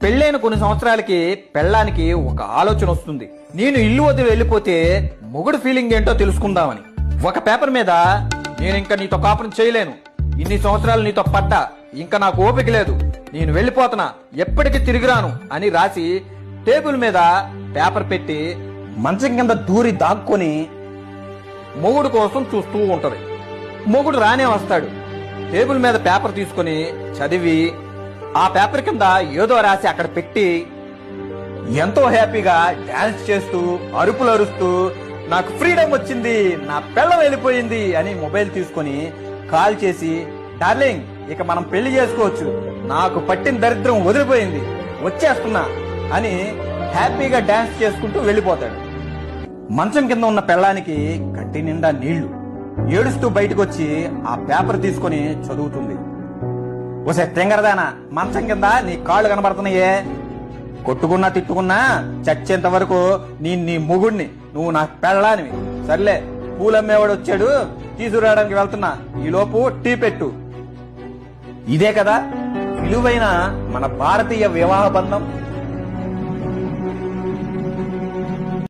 పెళ్ళైన కొన్ని సంవత్సరాలకి పెళ్ళానికి ఒక ఆలోచన వస్తుంది. నేను ఇల్లు వదిలి వెళ్ళిపోతే మొగుడు ఫీలింగ్ ఏంటో తెలుసుకుందామని. ఒక పేపర్ మీద నేను ఇంకా నీతో కాపురం చేయలేను, ఇన్ని సంవత్సరాలు నీతో పడ్డా, ఇంకా నాకు ఓపిక లేదు, నేను వెళ్ళిపోతున్నా, ఎప్పటికీ తిరిగిరాను అని రాసి టేబుల్ మీద పేపర్ పెట్టి మంచం కింద దూరి దాక్కొని మొగుడు కోసం చూస్తూ ఉంటది. మొగుడు రానే వస్తాడు. టేబుల్ మీద పేపర్ తీసుకుని చదివి ఆ పేపర్ కింద ఏదో రాసి అక్కడ పెట్టి ఎంతో హ్యాపీగా డాన్స్ చేస్తూ అరుపులు అరుస్తూ నాకు ఫ్రీడమ్ వచ్చింది, నా పెళ్ళం వెళ్ళిపోయింది అని మొబైల్ తీసుకుని కాల్ చేసి, డార్లింగ్ ఇక మనం పెళ్లి చేసుకోవచ్చు, నాకు పట్టిన దరిద్రం వదిలిపోయింది, వచ్చేస్తున్నా అని హ్యాపీగా డాన్స్ చేసుకుంటూ వెళ్ళిపోతాడు. మంచం కింద ఉన్న పెళ్ళానికి కంటి నిండా నీళ్లు. ఏడుస్తూ బయటకు వచ్చి ఆ పేపర్ తీసుకుని చదువుతుంది. ఒసే తెంగరదానా, మంచం కింద నీ కాళ్ళు కనబడుతున్నాయే, కొట్టుకున్నా తిట్టుకున్నా చచ్చేంత వరకు నీ మొగుడిని, నువ్వు నా పెళ్ళానివి. సర్లే, పూలమ్మేవాడు వచ్చాడు, తీసుకురావడానికి వెళ్తున్నా, ఈలోపు టీ పెట్టు. ఇదే కదా విలువైన మన భారతీయ వివాహ బంధం.